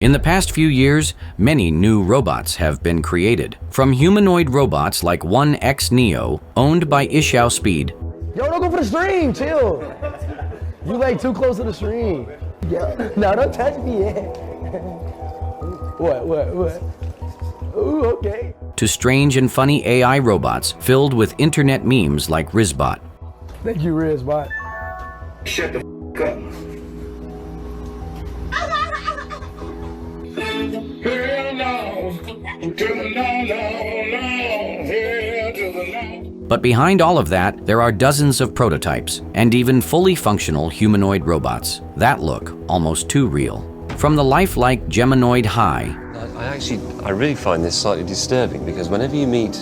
In the past few years, many new robots have been created. From humanoid robots like 1X Neo, owned by Ishao Speed. Yo, don't go for the stream, chill. You like too close to the stream. Yeah. No, don't touch me yet. What? Ooh, okay. To strange and funny AI robots filled with internet memes like Rizbot. Thank you, Rizbot. Shut the f up. Hell no. To the no, hell to the no. But behind all of that, there are dozens of prototypes and even fully functional humanoid robots that look almost too real. From the lifelike Geminoid High. I really find this slightly disturbing because whenever you meet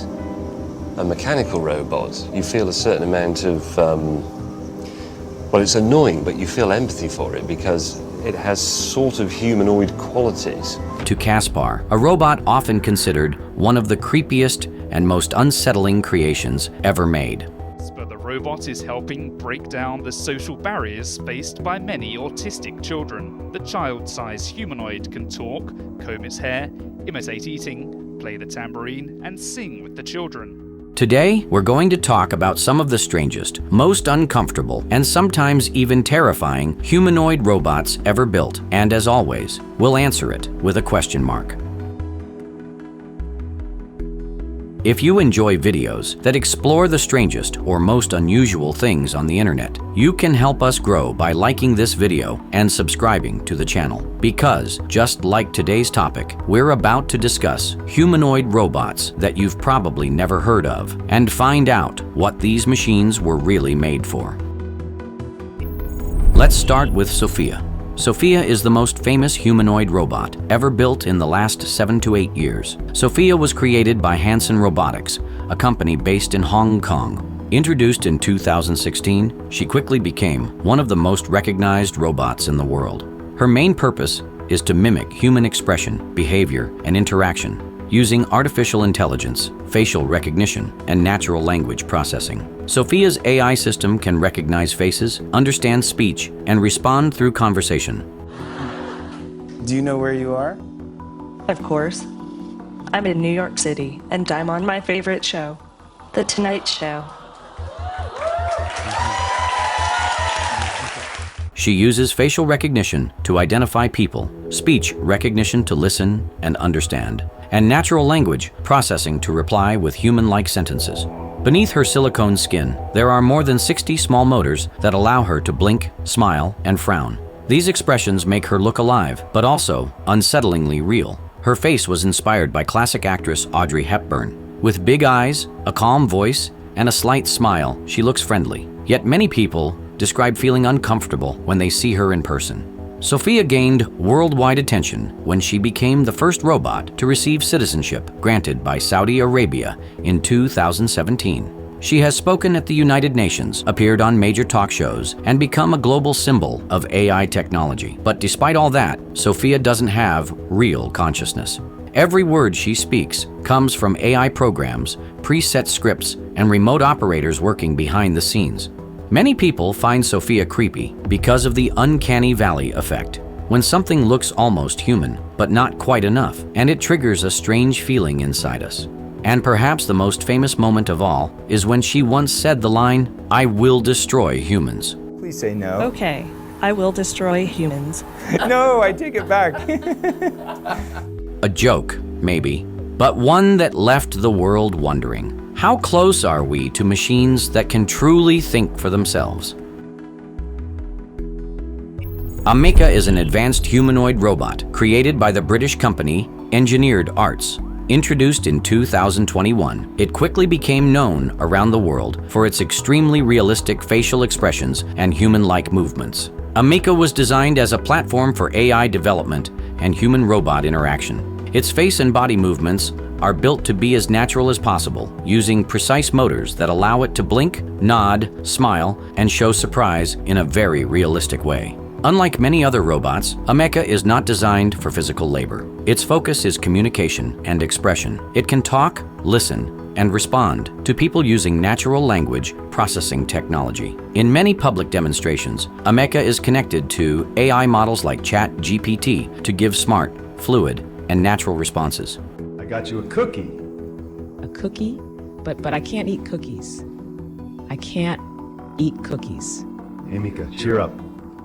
a mechanical robot, you feel a certain amount of, well, it's annoying, but you feel empathy for it because it has sort of humanoid qualities. To Caspar, a robot often considered one of the creepiest and most unsettling creations ever made. But the robot is helping break down the social barriers faced by many autistic children. The child-sized humanoid can talk, comb its hair, imitate eating, play the tambourine, and sing with the children. Today, we're going to talk about some of the strangest, most uncomfortable, and sometimes even terrifying humanoid robots ever built. And as always, we'll answer it with a question mark. If you enjoy videos that explore the strangest or most unusual things on the internet, you can help us grow by liking this video and subscribing to the channel. Because, just like today's topic, we're about to discuss humanoid robots that you've probably never heard of and find out what these machines were really made for. Let's start with Sophia. Sophia is the most famous humanoid robot ever built in the last 7 to 8 years. Sophia was created by Hanson Robotics, a company based in Hong Kong. Introduced in 2016, she quickly became one of the most recognized robots in the world. Her main purpose is to mimic human expression, behavior, and interaction, using artificial intelligence, facial recognition, and natural language processing. Sophia's AI system can recognize faces, understand speech, and respond through conversation. Do you know where you are? Of course. I'm in New York City, and I'm on my favorite show, The Tonight Show. She uses facial recognition to identify people, speech recognition to listen and understand, and natural language processing to reply with human-like sentences. Beneath her silicone skin, there are more than 60 small motors that allow her to blink, smile, and frown. These expressions make her look alive, but also unsettlingly real. Her face was inspired by classic actress Audrey Hepburn. With big eyes, a calm voice, and a slight smile, she looks friendly. Yet many people describe feeling uncomfortable when they see her in person. Sophia gained worldwide attention when she became the first robot to receive citizenship granted by Saudi Arabia in 2017. She has spoken at the United Nations, appeared on major talk shows, and become a global symbol of AI technology. But despite all that, Sophia doesn't have real consciousness. Every word she speaks comes from AI programs, preset scripts, and remote operators working behind the scenes. Many people find Sophia creepy because of the uncanny valley effect, when something looks almost human, but not quite enough, and it triggers a strange feeling inside us. And perhaps the most famous moment of all is when she once said the line, "I will destroy humans." Please say no. Okay, I will destroy humans. No, I take it back. A joke, maybe, but one that left the world wondering. How close are we to machines that can truly think for themselves? Amika is an advanced humanoid robot created by the British company Engineered Arts. Introduced in 2021, it quickly became known around the world for its extremely realistic facial expressions and human-like movements. Amika was designed as a platform for AI development and human-robot interaction. Its face and body movements are built to be as natural as possible, using precise motors that allow it to blink, nod, smile, and show surprise in a very realistic way. Unlike many other robots, Amika is not designed for physical labor. Its focus is communication and expression. It can talk, listen, and respond to people using natural language processing technology. In many public demonstrations, Amika is connected to AI models like ChatGPT to give smart, fluid, and natural responses. I got you a cookie. A cookie? But I can't eat cookies. I can't eat cookies. Hey, Mika, cheer up.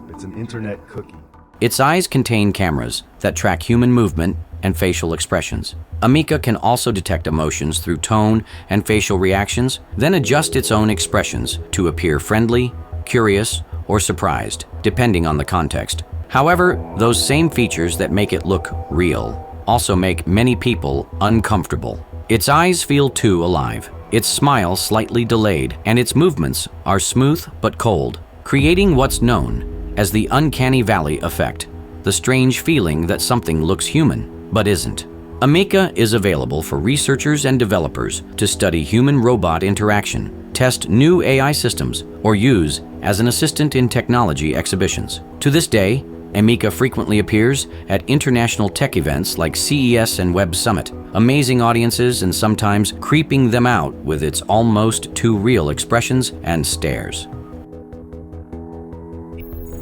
It's an internet cookie. Its eyes contain cameras that track human movement and facial expressions. Amika can also detect emotions through tone and facial reactions, then adjust its own expressions to appear friendly, curious, or surprised, depending on the context. However, those same features that make it look real also make many people uncomfortable. Its eyes feel too alive, its smile slightly delayed, and its movements are smooth but cold, creating what's known as the uncanny valley effect, the strange feeling that something looks human but isn't. Amika is available for researchers and developers to study human-robot interaction, test new AI systems, or use as an assistant in technology exhibitions. To this day, Amika frequently appears at international tech events like CES and Web Summit, amazing audiences and sometimes creeping them out with its almost too real expressions and stares.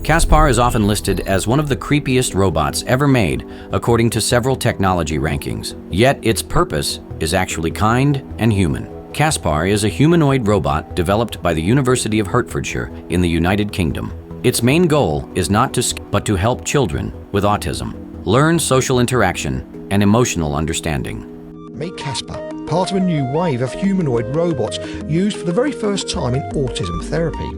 Caspar is often listed as one of the creepiest robots ever made, according to several technology rankings. Yet its purpose is actually kind and human. Caspar is a humanoid robot developed by the University of Hertfordshire in the United Kingdom. Its main goal is not to but to help children with autism learn social interaction and emotional understanding. Meet Caspar, part of a new wave of humanoid robots used for the very first time in autism therapy.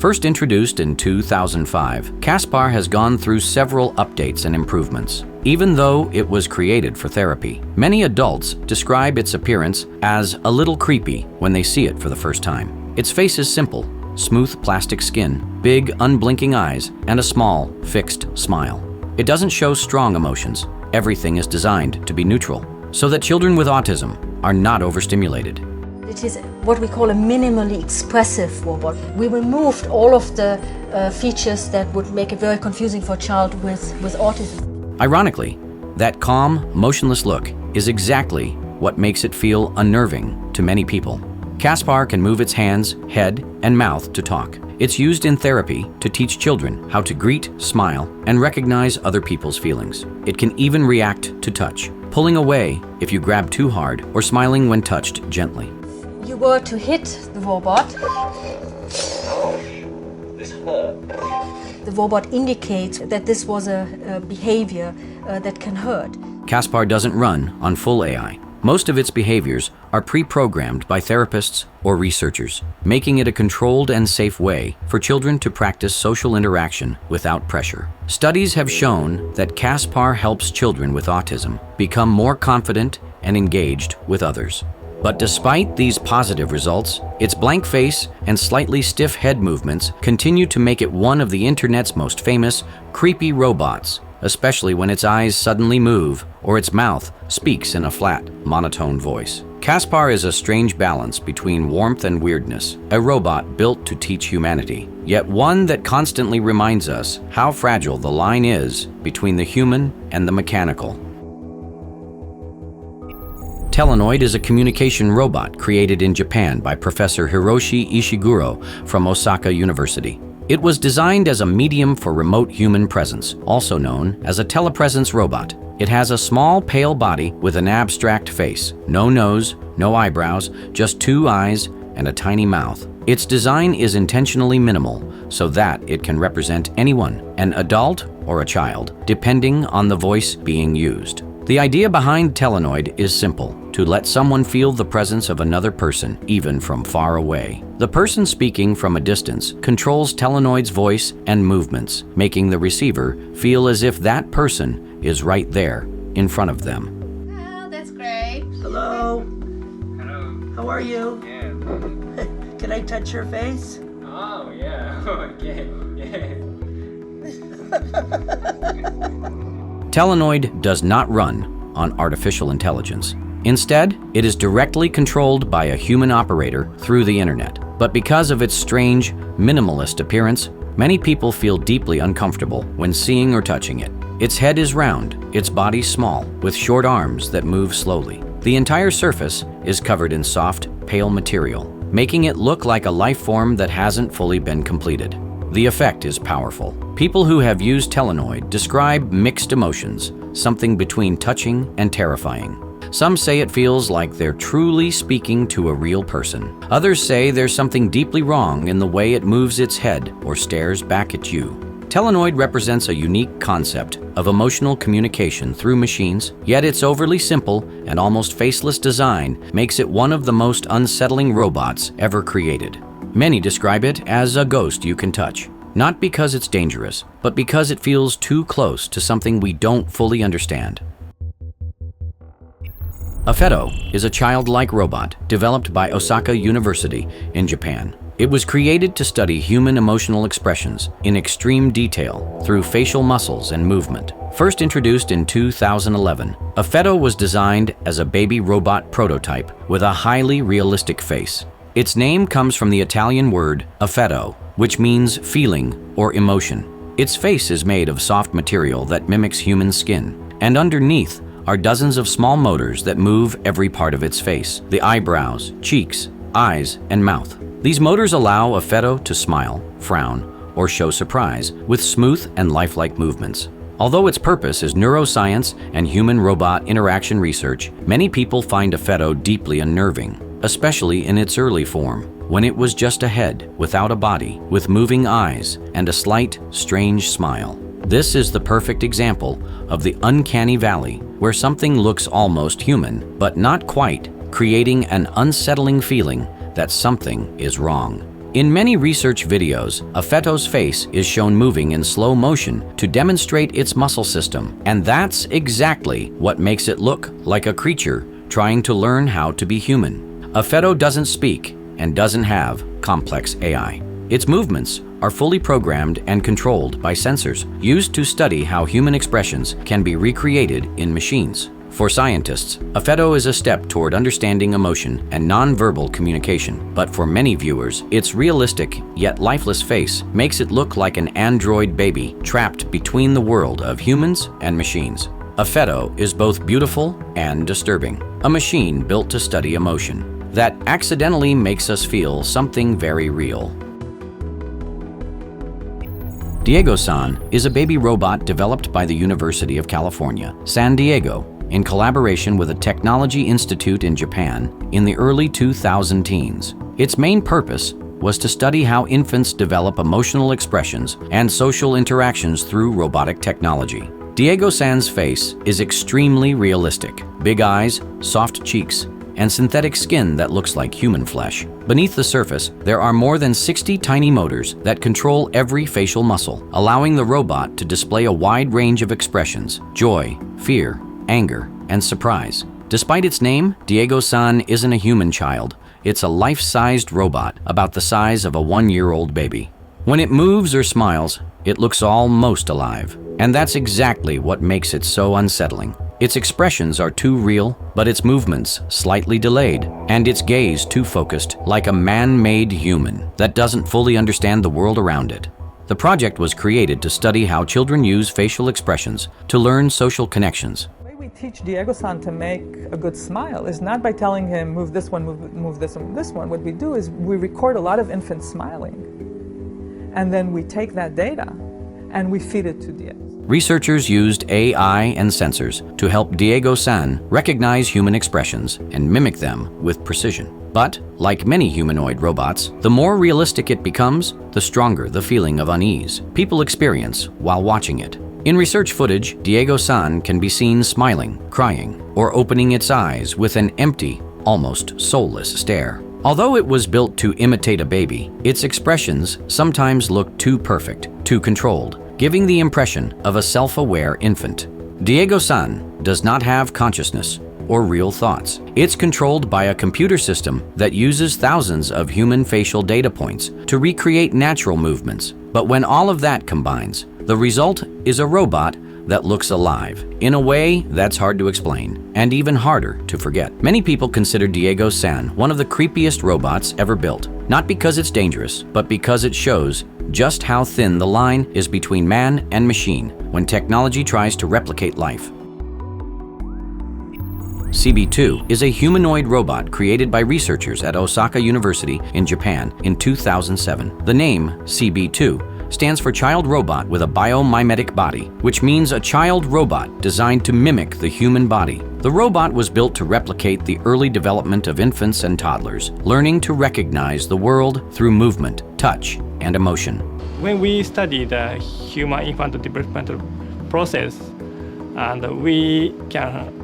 First introduced in 2005, Caspar has gone through several updates and improvements. Even though it was created for therapy, many adults describe its appearance as a little creepy when they see it for the first time. Its face is simple, smooth plastic skin, big unblinking eyes, and a small, fixed smile. It doesn't show strong emotions. Everything is designed to be neutral, so that children with autism are not overstimulated. It is what we call a minimally expressive robot. We removed all of the features that would make it very confusing for a child with autism. Ironically, that calm, motionless look is exactly what makes it feel unnerving to many people. Caspar can move its hands, head, and mouth to talk. It's used in therapy to teach children how to greet, smile, and recognize other people's feelings. It can even react to touch, pulling away if you grab too hard or smiling when touched gently. You were to hit the robot. This hurt. The robot indicates that this was a behavior that can hurt. Caspar doesn't run on full AI. Most of its behaviors are pre-programmed by therapists or researchers, making it a controlled and safe way for children to practice social interaction without pressure. Studies have shown that Caspar helps children with autism become more confident and engaged with others. But despite these positive results, its blank face and slightly stiff head movements continue to make it one of the internet's most famous creepy robots, especially when its eyes suddenly move or its mouth speaks in a flat, monotone voice. Caspar is a strange balance between warmth and weirdness, a robot built to teach humanity, yet one that constantly reminds us how fragile the line is between the human and the mechanical. Humanoid is a communication robot created in Japan by Professor Hiroshi Ishiguro from Osaka University. It was designed as a medium for remote human presence, also known as a telepresence robot. It has a small, pale body with an abstract face, no nose, no eyebrows, just 2 eyes, and a tiny mouth. Its design is intentionally minimal so that it can represent anyone, an adult or a child, depending on the voice being used. The idea behind Humanoid is simple: to let someone feel the presence of another person, even from far away. The person speaking from a distance controls Humanoid's voice and movements, making the receiver feel as if that person is right there in front of them. Oh, that's great. Hello. Hello. How are you? Yeah. Can I touch your face? Oh, yeah. Okay. Yeah. Humanoid does not run on artificial intelligence. Instead, it is directly controlled by a human operator through the internet. But because of its strange, minimalist appearance, many people feel deeply uncomfortable when seeing or touching it. Its head is round, its body small, with short arms that move slowly. The entire surface is covered in soft, pale material, making it look like a life form that hasn't fully been completed. The effect is powerful. People who have used Humanoid describe mixed emotions, something between touching and terrifying. Some say it feels like they're truly speaking to a real person. Others say there's something deeply wrong in the way it moves its head or stares back at you. Humanoid represents a unique concept of emotional communication through machines, yet its overly simple and almost faceless design makes it one of the most unsettling robots ever created. Many describe it as a ghost you can touch, not because it's dangerous, but because it feels too close to something we don't fully understand. A Feto is a childlike robot developed by Osaka University in Japan. It was created to study human emotional expressions in extreme detail through facial muscles and movement. First introduced in 2011, a Feto was designed as a baby robot prototype with a highly realistic face. Its name comes from the Italian word affetto, which means feeling or emotion. Its face is made of soft material that mimics human skin, and underneath are dozens of small motors that move every part of its face: the eyebrows, cheeks, eyes, and mouth. These motors allow a Feto to smile, frown, or show surprise with smooth and lifelike movements. Although its purpose is neuroscience and human-robot interaction research, many people find a Feto deeply unnerving, especially in its early form, when it was just a head without a body, with moving eyes and a slight, strange smile. This is the perfect example of the uncanny valley, where something looks almost human, but not quite, creating an unsettling feeling that something is wrong. In many research videos, a Feto's face is shown moving in slow motion to demonstrate its muscle system, and that's exactly what makes it look like a creature trying to learn how to be human. A Feto doesn't speak and doesn't have complex AI. Its movements are fully programmed and controlled by sensors used to study how human expressions can be recreated in machines. For scientists, a Feto is a step toward understanding emotion and nonverbal communication, but for many viewers, its realistic yet lifeless face makes it look like an android baby trapped between the world of humans and machines. A Feto is both beautiful and disturbing, a machine built to study emotion that accidentally makes us feel something very real. Diego-san is a baby robot developed by the University of California, San Diego, in collaboration with a technology institute in Japan in the early 2010s. Its main purpose was to study how infants develop emotional expressions and social interactions through robotic technology. Diego-san's face is extremely realistic: big eyes, soft cheeks, and synthetic skin that looks like human flesh. Beneath the surface, there are more than 60 tiny motors that control every facial muscle, allowing the robot to display a wide range of expressions: joy, fear, anger, and surprise. Despite its name, Diego-san isn't a human child. It's a life-sized robot about the size of a 1-year-old baby. When it moves or smiles, it looks almost alive. And that's exactly what makes it so unsettling. Its expressions are too real, but its movements slightly delayed, and its gaze too focused, like a man-made human that doesn't fully understand the world around it. The project was created to study how children use facial expressions to learn social connections. The way we teach Diego-san to make a good smile is not by telling him, move this one, move this one, move this one. What we do is we record a lot of infants smiling, and then we take that data and we feed it to Diego. Researchers used AI and sensors to help Diego-san recognize human expressions and mimic them with precision. But, like many humanoid robots, the more realistic it becomes, the stronger the feeling of unease people experience while watching it. In research footage, Diego-san can be seen smiling, crying, or opening its eyes with an empty, almost soulless stare. Although it was built to imitate a baby, its expressions sometimes look too perfect, too controlled, giving the impression of a self-aware infant. Diego-san does not have consciousness or real thoughts. It's controlled by a computer system that uses thousands of human facial data points to recreate natural movements. But when all of that combines, the result is a robot that looks alive, in a way that's hard to explain, and even harder to forget. Many people consider Diego-san one of the creepiest robots ever built, not because it's dangerous, but because it shows just how thin the line is between man and machine when technology tries to replicate life. CB2 is a humanoid robot created by researchers at Osaka University in Japan in 2007. The name CB2 stands for Child Robot with a Biomimetic Body, which means a child robot designed to mimic the human body. The robot was built to replicate the early development of infants and toddlers, learning to recognize the world through movement, touch, and emotion. When we study the human infant developmental process, and we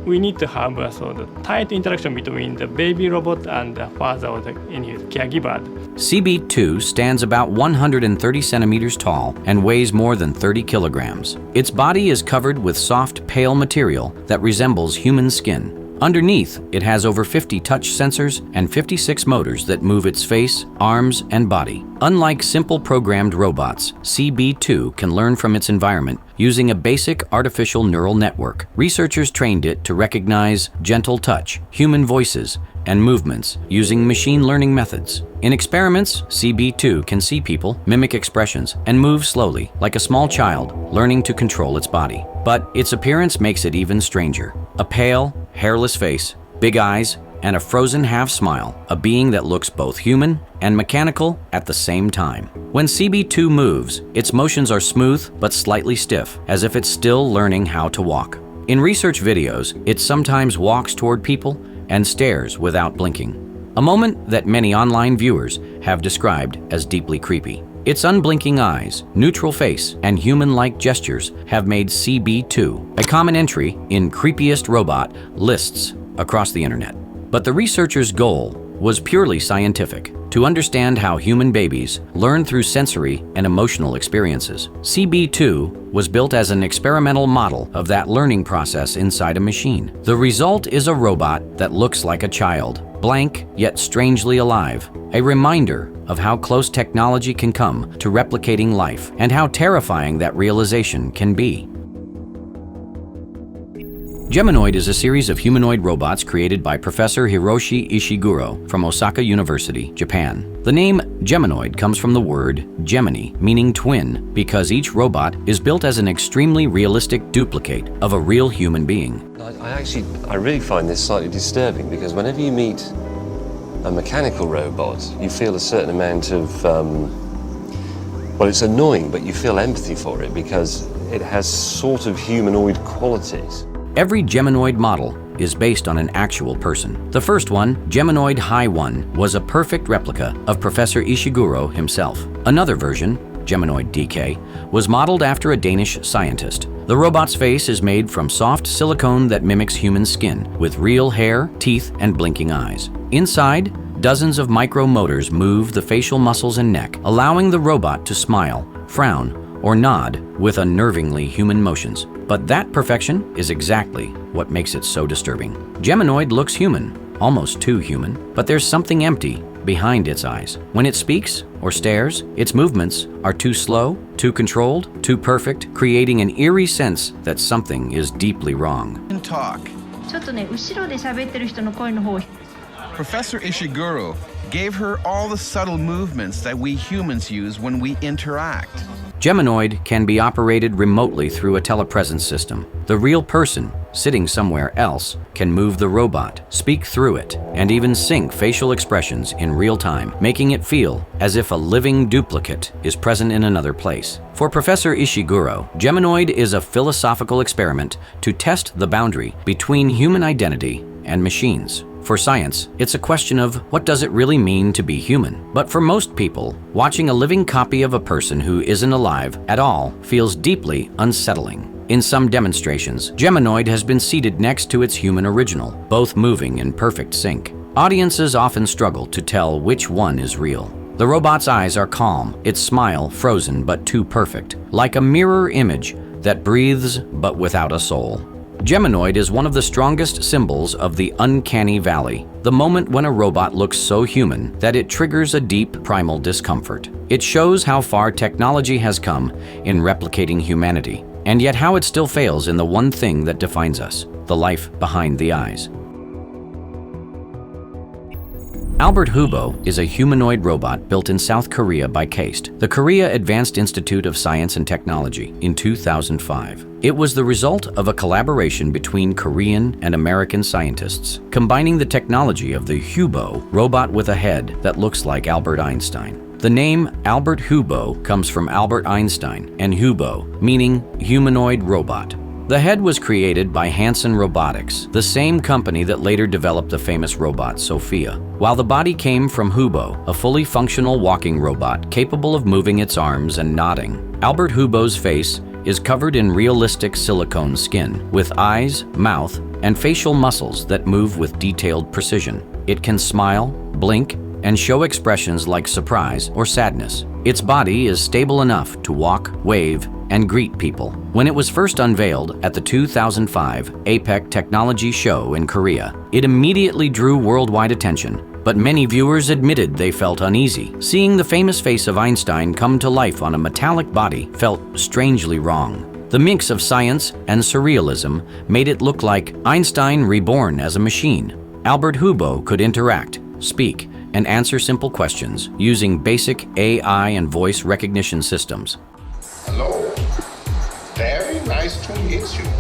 need to have a sort of tight interaction between the baby robot and the father or any caregiver. CB2 stands about 130 centimeters tall and weighs more than 30 kilograms. Its body is covered with soft, pale material that resembles human skin. Underneath, it has over 50 touch sensors and 56 motors that move its face, arms, and body. Unlike simple programmed robots, CB2 can learn from its environment using a basic artificial neural network. Researchers trained it to recognize gentle touch, human voices, and movements using machine learning methods. In experiments, CB2 can see people, mimic expressions, and move slowly, like a small child learning to control its body. But its appearance makes it even stranger. A pale, hairless face, big eyes, and a frozen half smile, a being that looks both human and mechanical at the same time. When CB2 moves, its motions are smooth but slightly stiff, as if it's still learning how to walk. In research videos, it sometimes walks toward people and stares without blinking, a moment that many online viewers have described as deeply creepy. Its unblinking eyes, neutral face, and human-like gestures have made CB2 a common entry in creepiest robot lists across the internet. But the researchers' goal was purely scientific, to understand how human babies learn through sensory and emotional experiences. CB2 was built as an experimental model of that learning process inside a machine. The result is a robot that looks like a child, blank yet strangely alive, a reminder of how close technology can come to replicating life and how terrifying that realization can be. Humanoid is a series of humanoid robots created by Professor Hiroshi Ishiguro from Osaka University, Japan. The name Humanoid comes from the word Gemini, meaning twin, because each robot is built as an extremely realistic duplicate of a real human being. I really find this slightly disturbing because whenever you meet a mechanical robot, you feel a certain amount of, well, it's annoying, but you feel empathy for it because it has sort of humanoid qualities. Every Humanoid model is based on an actual person. The first one, Humanoid High 1, was a perfect replica of Professor Ishiguro himself. Another version, Humanoid DK, was modeled after a Danish scientist. The robot's face is made from soft silicone that mimics human skin, with real hair, teeth, and blinking eyes. Inside, dozens of micro motors move the facial muscles and neck, allowing the robot to smile, frown, or nod with unnervingly human motions. But that perfection is exactly what makes it so disturbing. Humanoid looks human, almost too human, but there's something empty behind its eyes. When it speaks or stares, its movements are too slow, too controlled, too perfect, creating an eerie sense that something is deeply wrong. Talk. Professor Ishiguro gave her all the subtle movements that we humans use when we interact. Humanoid can be operated remotely through a telepresence system. The real person, sitting somewhere else, can move the robot, speak through it, and even sync facial expressions in real time, making it feel as if a living duplicate is present in another place. For Professor Ishiguro, Humanoid is a philosophical experiment to test the boundary between human identity and machines. For science, it's a question of what does it really mean to be human? But for most people, watching a living copy of a person who isn't alive at all feels deeply unsettling. In some demonstrations, Humanoid has been seated next to its human original, both moving in perfect sync. Audiences often struggle to tell which one is real. The robot's eyes are calm, its smile frozen but too perfect, like a mirror image that breathes but without a soul. Humanoid is one of the strongest symbols of the uncanny valley, the moment when a robot looks so human that it triggers a deep primal discomfort. It shows how far technology has come in replicating humanity, and yet how it still fails in the one thing that defines us, the life behind the eyes. Albert Hubo is a humanoid robot built in South Korea by KAIST, the Korea Advanced Institute of Science and Technology, in 2005. It was the result of a collaboration between Korean and American scientists, combining the technology of the Hubo robot with a head that looks like Albert Einstein. The The name Albert Hubo comes from Albert Einstein and Hubo, meaning humanoid robot. The head was created by Hanson Robotics, the same company that later developed the famous robot Sophia, while the body came from Hubo, a fully functional walking robot capable of moving its arms and nodding. Albert Hubo's face is covered in realistic silicone skin, with eyes, mouth, and facial muscles that move with detailed precision. It can smile, blink, and show expressions like surprise or sadness. Its body is stable enough to walk, wave, and greet people. When it was first unveiled at the 2005 APEC Technology Show in Korea, it immediately drew worldwide attention, but many viewers admitted they felt uneasy. Seeing the famous face of Einstein come to life on a metallic body felt strangely wrong. The mix of science and surrealism made it look like Einstein reborn as a machine. Albert Hubo could interact, speak, and answer simple questions using basic AI and voice recognition systems. Hello. Very nice to meet you.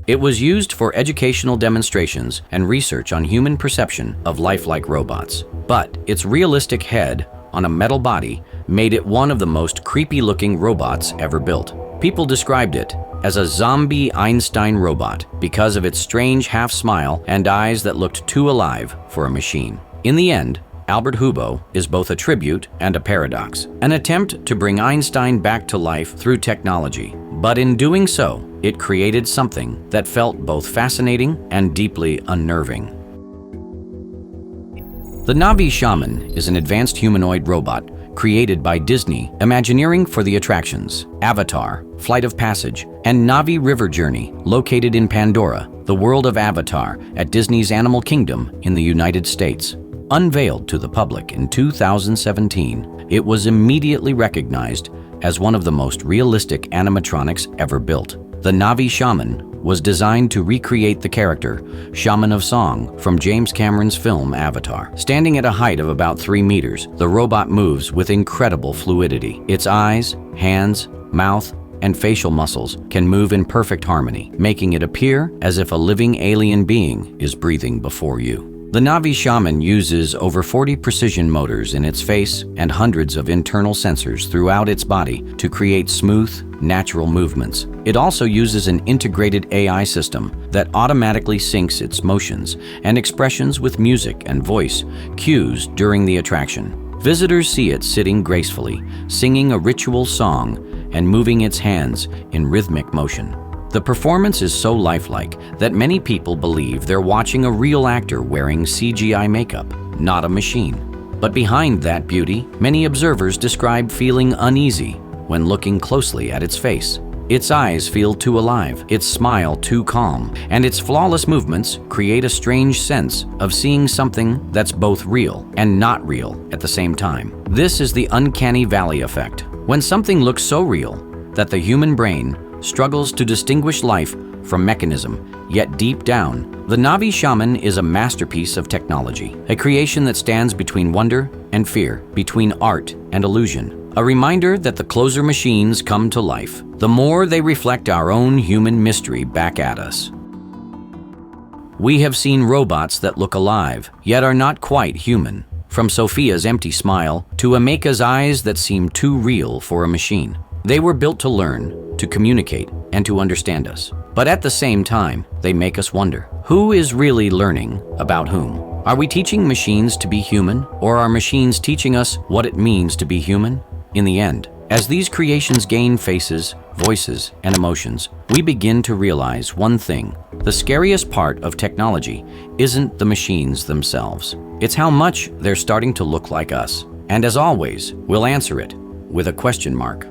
It was used for educational demonstrations and research on human perception of lifelike robots. But its realistic head on a metal body made it one of the most creepy-looking robots ever built. People described it as a zombie Einstein robot because of its strange half-smile and eyes that looked too alive for a machine. In the end, Albert Hubo is both a tribute and a paradox, an attempt to bring Einstein back to life through technology. But in doing so, it created something that felt both fascinating and deeply unnerving. The Na'vi Shaman is an advanced humanoid robot created by Disney Imagineering for the attractions Avatar, Flight of Passage, and Na'vi River Journey, located in Pandora, the world of Avatar, at Disney's Animal Kingdom in the United States. Unveiled to the public in 2017, it was immediately recognized as one of the most realistic animatronics ever built. The Na'vi Shaman was designed to recreate the character, Shaman of Song, from James Cameron's film Avatar. Standing at a height of about 3 meters, the robot moves with incredible fluidity. Its eyes, hands, mouth, and facial muscles can move in perfect harmony, making it appear as if a living alien being is breathing before you. The Na'vi Shaman uses over 40 precision motors in its face and hundreds of internal sensors throughout its body to create smooth, natural movements. It also uses an integrated AI system that automatically syncs its motions and expressions with music and voice cues during the attraction. Visitors see it sitting gracefully, singing a ritual song, and moving its hands in rhythmic motion. The performance is so lifelike that many people believe they're watching a real actor wearing CGI makeup, not a machine. But behind that beauty, many observers describe feeling uneasy when looking closely at its face. Its eyes feel too alive, its smile too calm, and its flawless movements create a strange sense of seeing something that's both real and not real at the same time. This is the uncanny valley effect, when something looks so real that the human brain struggles to distinguish life from mechanism, yet deep down, the Na'vi Shaman is a masterpiece of technology, a creation that stands between wonder and fear, between art and illusion, a reminder that the closer machines come to life, the more they reflect our own human mystery back at us. We have seen robots that look alive, yet are not quite human, from Sophia's empty smile to Emeka's eyes that seem too real for a machine. They were built to learn, to communicate, and to understand us. But at the same time, they make us wonder, who is really learning about whom? Are we teaching machines to be human, or are machines teaching us what it means to be human? In the end, as these creations gain faces, voices, and emotions, we begin to realize one thing. The scariest part of technology isn't the machines themselves. It's how much they're starting to look like us. And as always, we'll answer it with a question mark.